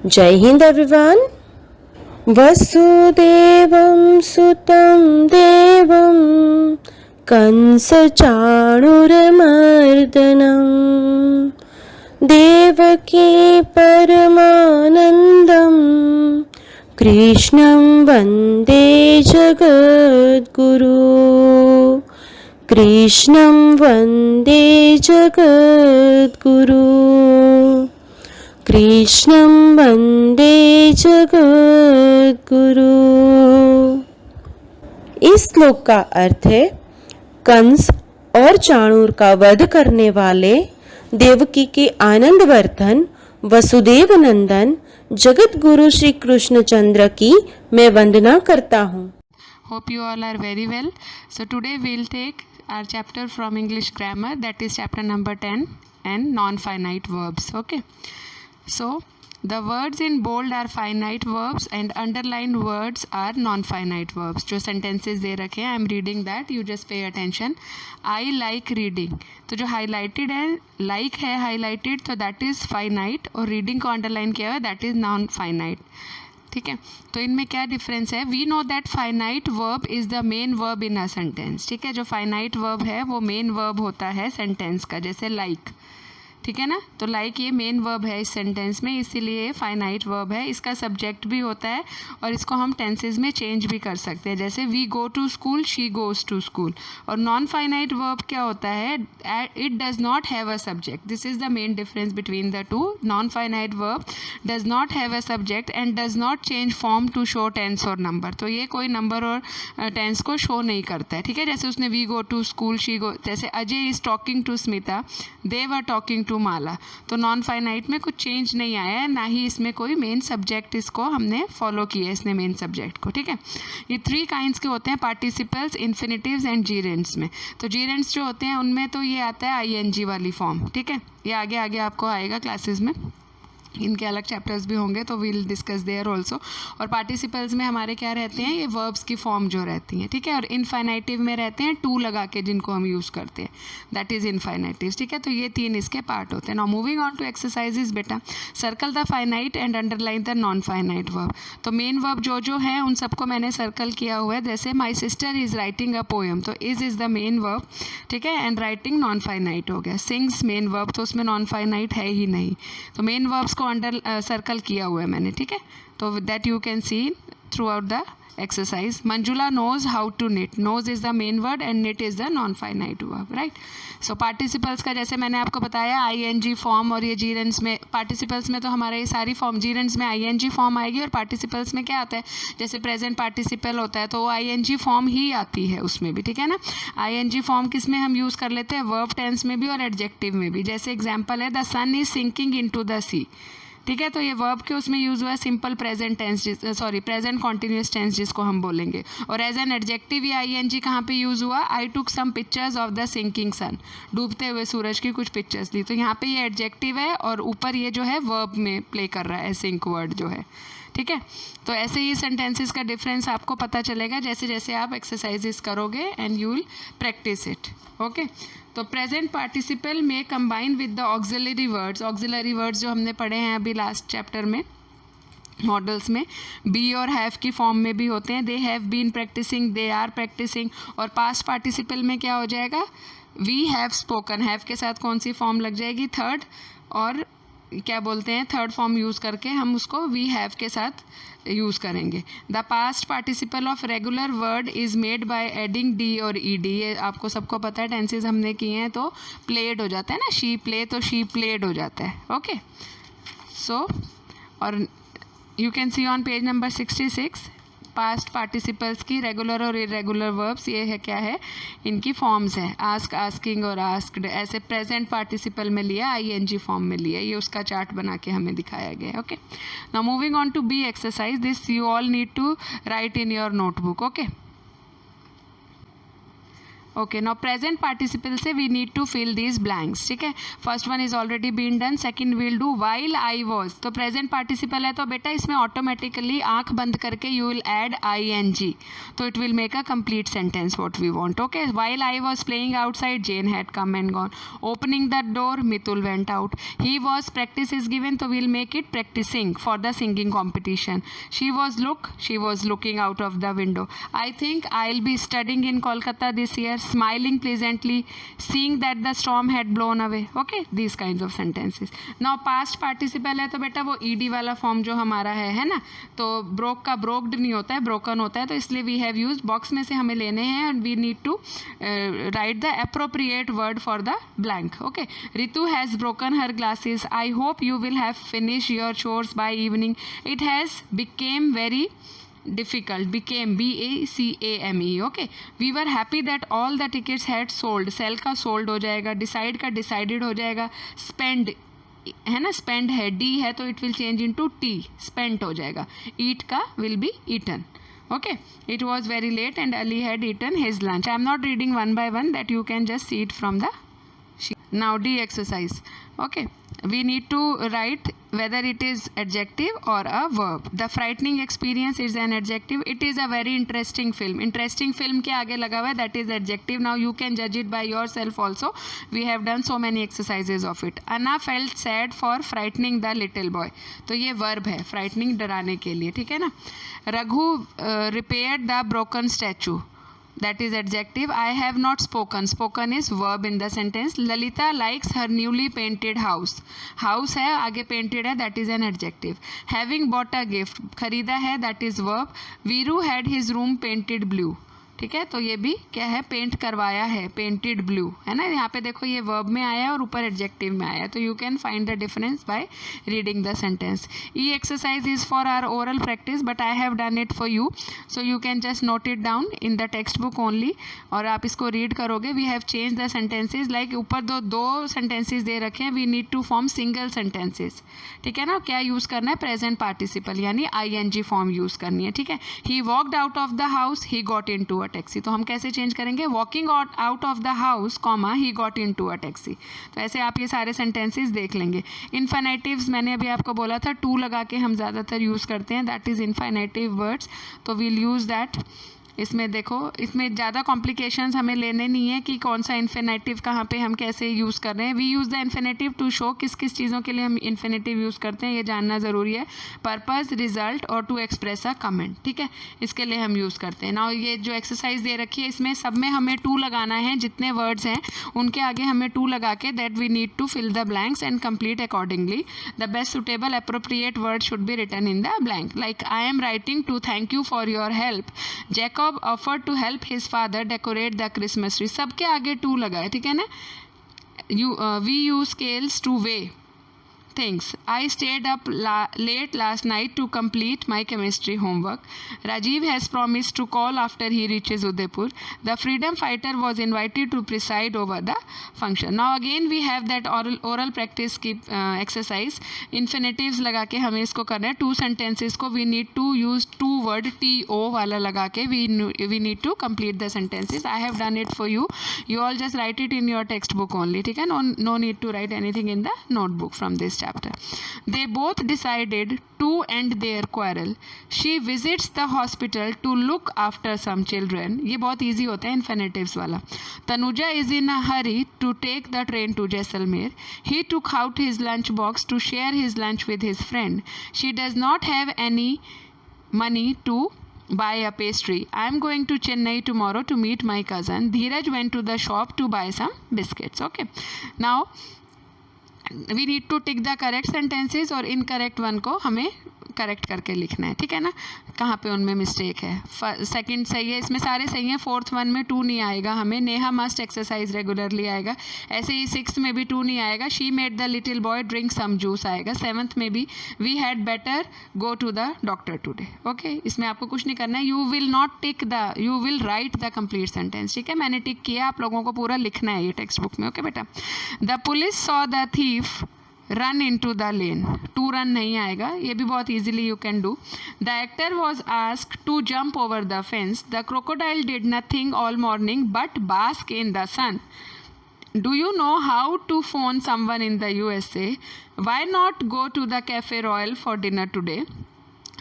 जय हिंद एवरीवन। वसुदेवं सुतं देवं कंसचाणूरमर्दनं देवकी परमानन्दं कृष्णं वन्दे जगद्गुरु। कृष्णं वन्दे जगद्गुरु। कृष्णं वन्दे जगद्गुरु। इस श्लोक का अर्थ है कंस और चाणूर का वध करने वाले देवकी के आनंद वर्धन वसुदेव नंदन जगत गुरु श्री कृष्ण चंद्र की मैं वंदना करता हूँ। Hope you all are very well. So today we'll take our chapter from English grammar, that is chapter number 10 and non-finite verbs. Okay. So the words in bold are finite verbs and underlined words are non-finite verbs. जो sentences दे रखे हैं, I am reading that, you just pay attention. I like reading. तो जो highlighted है, like है highlighted, तो that is finite, और reading को underline किया हुआ that is non-finite. ठीक है, तो इनमें क्या डिफरेंस है? We know that finite verb is the main verb in a sentence. ठीक है, जो फाइनाइट वर्ब है वो मेन वर्ब होता है सेंटेंस का, जैसे लाइक। ठीक है ना, तो लाइक ये मेन वर्ब है इस सेंटेंस में, इसीलिए फाइनाइट वर्ब है। इसका सब्जेक्ट भी होता है और इसको हम टेंसेज में चेंज भी कर सकते हैं, जैसे we go to school, she goes to school. और नॉन फाइनाइट वर्ब क्या होता है? It does not have a subject. This is the main difference between the two. Non finite verb does not have a subject and does not change form to show tense और number. तो ये कोई number और tense को show नहीं करता है। ठीक है, जैसे उसने we go to school, she go, जैसे Ajay is talking to Smita, they were talking to Mala. तो नॉन फाइनाइट में कुछ चेंज नहीं आया है, ना ही इसमें कोई मेन सब्जेक्ट इसको हमने फॉलो किया है, इसने मेन सब्जेक्ट को। ठीक है, ये 3 काइंड्स के होते हैं, पार्टिसिपल्स, इन्फिनिटिव्स एंड जीरेंड्स में। तो जीरेंड्स जो होते हैं उनमें तो ये आता है आईएनजी वाली फॉर्म। ठीक है, ये आगे आगे आपको आएगा क्लासेस में, इनके अलग चैप्टर्स भी होंगे तो वील डिस्कस देयर ऑल्सो। और पार्टिसिपल्स में हमारे क्या रहते हैं? ये वर्ब्स की फॉर्म जो रहती हैं। ठीक है, और इनफाइनाइटिव में रहते हैं टू लगा के, जिनको हम यूज़ करते हैं, दैट इज़ इनफाइनाइटिव। ठीक है, तो ये 3 इसके पार्ट होते हैं। Now moving on to exercises बेटा, circle the finite and underline the non finite verb. तो मेन वर्ब जो है उन सबको मैंने सर्कल किया हुआ है, जैसे my sister is writing a poem, तो इज़ द मेन वर्ब। ठीक है, एंड राइटिंग नॉन फाइनाइट हो गया। सिंग्स मेन वर्ब, तो उसमें नॉन फाइनाइट है ही नहीं, तो मेन वर्ब्स को अंडर सर्कल किया हुआ है मैंने। ठीक है, तो that you can see throughout the exercise. Manjula knows how to knit, knows is the main word and knit is the non finite verb, right. So participles का जैसे मैंने आपको बताया आईएनजी फॉर्म, और ये जीरेंड्स में, पार्टिसिपल्स में तो हमारे ये सारी फॉर्म, जीरेंड्स में आईएनजी फॉर्म आएगी, और पार्टिसिपल्स में क्या आता है? जैसे प्रेजेंट पार्टिसिपल होता है तो वो आईएनजी फॉर्म ही आती है उसमें भी। ठीक है ना, आईएनजी फॉर्म किस में हम यूज़ कर लेते हैं? वर्ब टेंस में भी और एडजेक्टिव में भी। जैसे एग्जाम्पल है, the sun is sinking into the sea. ठीक है, तो ये वर्ब के उसमें यूज़ हुआ है simple present tense, sorry present continuous tense जिसको हम बोलेंगे। और एज एन एडजेक्टिव ये आईएनजी कहाँ पे यूज़ हुआ? I took some pictures of the sinking sun, डूबते हुए सूरज की कुछ पिक्चर्स ली। तो यहाँ पे ये एडजेक्टिव है और ऊपर ये जो है वर्ब में प्ले कर रहा है, सिंक वर्ड जो है। ठीक है, तो ऐसे ही सेंटेंसेस का डिफरेंस आपको पता चलेगा जैसे जैसे आप एक्सरसाइजेस करोगे and you will practise it. Okay, तो प्रेजेंट पार्टिसिपल में combine with the auxiliary words. Auxiliary words जो हमने पढ़े हैं अभी लास्ट चैप्टर में मॉडल्स में, बी और हैव की फॉर्म में भी होते हैं। They have been practising, they are practising. और पास्ट पार्टिसिपल में क्या हो जाएगा? वी हैव स्पोकन, हैव के साथ कौन सी फॉर्म लग जाएगी? थर्ड, और क्या बोलते हैं, थर्ड फॉर्म यूज़ करके हम उसको वी हैव के साथ यूज़ करेंगे। The past participle of regular word is made by adding D और ई डी। ये आपको सबको पता है, टेंसेज हमने किए हैं तो प्लेड हो जाता है ना, शी प्ले तो शी प्लेड हो जाता है। ओके, सो और you can C on page number 66 past participles की रेगुलर और इरेगुलर वर्ब्स, ये है क्या है, इनकी फॉर्म्स हैं। आस्क, आस्किंग और आस्क्ड, ऐसे प्रेजेंट पार्टिसिपल में लिया, आईएनजी फॉर्म में लिया, ये उसका चार्ट बना के हमें दिखाया गया है। Okay, now moving on to B exercise, this you all need to write in your notebook. Okay, okay, now present participle से we need to fill these blanks, ठीक है. First one is already been done, second will do while I was. तो present participle है तो बेटा इसमें automatically आंख बंद करके यू विल ऐड ING, तो it will make a complete sentence what we want. Okay, while I was playing outside Jane had come and gone. Opening the door Mitul went out. He was practice is given, तो will make it practicing for the singing competition. She was looking out of the window. I think I will be studying in Kolkata this year, smiling pleasantly, seeing that the storm had blown away. Okay, these kinds of sentences. Now past participle है तो बेटा वो ED वाला form जो हमारा है ना, तो broke का broked नहीं होता है, broken होता है, तो इसलिए we have used box में से हमें लेने हैं and we need to write the appropriate word for the blank. Okay, Ritu has broken her glasses. I hope you will have finished your chores by evening. It has became very difficult. Became BACAME. Okay, we were happy that all the tickets had sold. sell का sold हो जाएगा, decide का decided हो जाएगा, spend है ना, spend है, D है तो it will change into T, spent हो जाएगा, eat का will be eaten. Okay, it was very late and Ali had eaten his lunch. I am not reading one by one, that you can just see it from the sheet. Now D exercise. Okay, we need to write whether it is adjective or a verb. The frightening experience is an adjective. It is a very interesting film. Interesting film के आगे लगा हुआ है, that is adjective. Now you can judge it by yourself also. We have done so many exercises of it. Anna felt sad for frightening the little boy. तो ये verb है, frightening डराने के लिए, ठीक है ना. Raghu repaired the broken statue. That is adjective. I have not spoken. Spoken is verb in the sentence. Lalita likes her newly painted house. House है, आगे painted है, that is an adjective. Having bought a gift, खरीदा है, that is verb. Viru had his room painted blue. ठीक है, तो ये भी क्या है, पेंट करवाया है, पेंटेड ब्लू है ना. यहाँ पे देखो ये वर्ब में आया है और ऊपर एडजेक्टिव में आया है, तो you can find the difference by reading the sentence. E exercise is for our oral practice but I have done it for you, so you can just note it down in the textbook only, और आप इसको read करोगे. We have change the sentences, like ऊपर दो sentences दे रखे हैं, we need to form single sentences, ठीक है ना. क्या यूज़ करना है, प्रेजेंट पार्टिसिपल यानी ING फॉर्म यूज़ करनी है, ठीक है. He walked out of the house, he got into a taxi. तो हम कैसे चेंज करेंगे, walking out of the house comma he got into a taxi. तो ऐसे आप ये सारे सेंटेंसेस देख लेंगे. इन्फिनेटिव्स मैंने अभी आपको बोला था, टू लगा के हम ज़्यादातर यूज़ करते हैं, दैट इज़ इन्फिनेटिव वर्ड्स, तो वील यूज़ दैट. इसमें देखो, इसमें ज़्यादा कॉम्प्लिकेशंस हमें लेने नहीं है कि कौन सा इन्फिनेटिव कहाँ पे हम कैसे यूज़ कर रहे हैं. We use the infinitive to show किस किस चीज़ों के लिए हम इन्फिनेटिव यूज़ करते हैं, ये जानना ज़रूरी है. पर्पस, रिजल्ट और टू एक्सप्रेस अ कमेंट, ठीक है, इसके लिए हम यूज़ करते हैं. नाउ ये जो एक्सरसाइज दे रखी है इसमें सब में हमें टू लगाना है, जितने वर्ड्स हैं उनके आगे हमें टू लगा के that we need to fill the blanks and complete accordingly. The best suitable appropriate word should be written in the blank. Like I am writing to thank you for your help. Jacob offered to help his father decorate the Christmas tree. सबके आगे to लगा है, ठीक है ना. We use scales to weigh things. I stayed up late last night to complete my chemistry homework. Rajiv has promised to call after he reaches Udaipur. The freedom fighter was invited to preside over the function. Now again we have that oral practice की exercise. Infinitives लगा के हमें इसको करना है. Two sentences को we need to use two word TO वाला लगा के we need to complete the sentences. I have done it for you. You all just write it in your textbook only, ठीक है. No need to write anything in the notebook from this chapter. They both decided to end their quarrel. She visits the hospital to look after some children. ये बहुत easy होता है infinitives वाला. Tanuja is in a hurry to take the train to Jaisalmer. He took out his lunch box to share his lunch with his friend. She does not have any money to buy a pastry. I am going to Chennai tomorrow to meet my cousin. Dheeraj went to the shop to buy some biscuits. Okay. Now we need to tick the correct sentences और incorrect one को हमें correct करके लिखना है, ठीक है ना, कहाँ पे उनमें मिस्टेक है. सेकंड सही है, इसमें सारे सही हैं. फोर्थ वन में टू नहीं आएगा हमें. नेहा मस्ट एक्सरसाइज रेगुलरली आएगा. ऐसे ही सिक्स्थ में भी टू नहीं आएगा. She made the little boy drink some juice आएगा. सेवन्थ में भी we had better go to the doctor today. Okay, इसमें आपको कुछ नहीं करना है. You will not tick the, you will write the complete sentence, ठीक है. मैंने टिक किया, आप लोगों को पूरा लिखना है ये टेक्स्ट बुक में. ओके बेटा. The police saw the thief run into the lane, to run नहीं आएगा, ये भी बहुत easily you can do. The actor was asked to jump over the fence. The crocodile did nothing all morning but bask in the sun. Do you know how to phone someone in the USA? Why not go to the Cafe Royal for dinner today?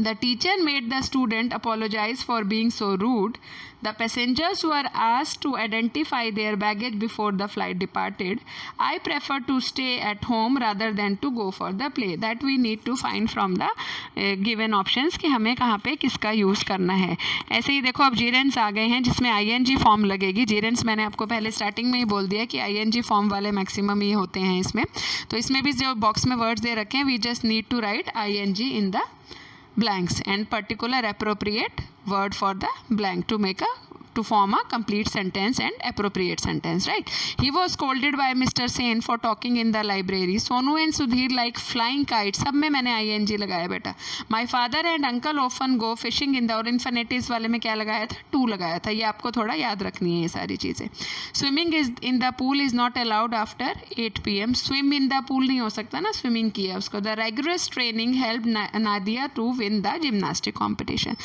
The teacher made the student apologize for being so rude. The passengers were asked to identify their baggage before the flight departed. I prefer to stay at home rather than to go for the play. That we need to find from the given options कि हमें कहाँ पे किसका use करना है. ऐसे ही देखो अब जीरेंस आ गए हैं जिसमें ING फॉर्म लगेगी. जीरेंस मैंने आपको पहले स्टार्टिंग में ही बोल दिया कि ING फॉर्म वाले मैक्सिमम ये होते हैं इसमें. तो इसमें भी जो बॉक्स में वर्ड्स दे रखे हैं we just need to write ING in the blanks and particular appropriate word for the blank to form a complete sentence and appropriate sentence, right? He was scolded by Mr. Sen for talking in the library. Sonu and Sudhir like flying kites. सब में मैंने ING लगाया बेटा. My father and uncle often go fishing in the, और infinitives वाले में क्या लगाया था? To लगाया था. ये आपको थोड़ा याद रखनी है ये सारी चीज़ें. Swimming is in the pool is not allowed after 8 PM. Swim in the pool नहीं हो सकता ना, swimming किया उसको. The rigorous training helped Nadia to win the gymnastic competition.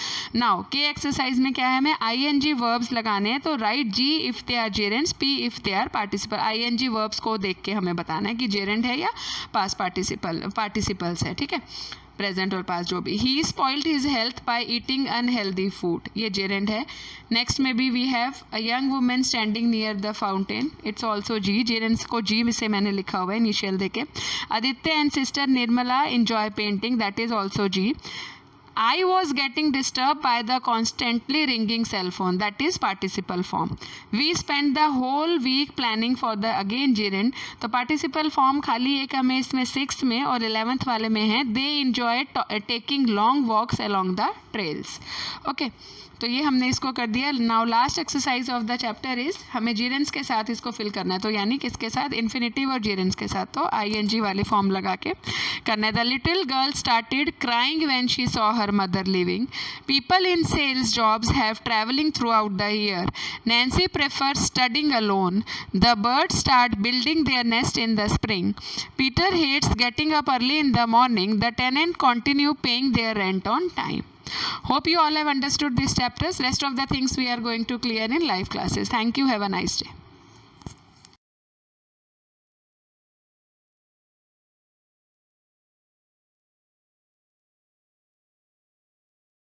Now K exercise में क्या है, हमें ING verbs लगाने हैं. तो write G if they are gerunds, P if they are participle. ING verbs को देख के हमें बताना है कि जेरेंट है या पास पार्टिसिपल्स है. ठीक है, प्रेजेंट और पास जो भी. He spoiled his health by eating unhealthy food, ये जेरेंट है. नेक्स्ट में भी we have a young women standing near the fountain, it's also G. Gerunds को जी से मैंने लिखा हुआ है इनिशियल देके. Aditya and sister Nirmala enjoy painting, that is also G. I was getting disturbed by the constantly ringing cell phone, that is participle form. We spent the whole week planning for the again gerund. तो participle form खाली एक हमें इसमें 6th में और 11th वाले में है. They enjoyed taking long walks along the trails. Okay, तो ये हमने इसको कर दिया. Now last exercise of the chapter is हमें जीरेंस के साथ इसको फिल करना है. तो यानी किसके साथ, इन्फिनेटिव और जीरेंस के साथ. तो ING वाली फॉर्म लगा के करना है. The little girl started crying when she saw her mother living. People in sales jobs have travelling throughout the year. Nancy prefers studying alone. The birds start building their nest in the spring. Peter hates getting up early in the morning. The tenant continue paying their rent on time. Hope you all have understood these chapters. Rest of the things we are going to clear in live classes. Thank you. Have a nice day.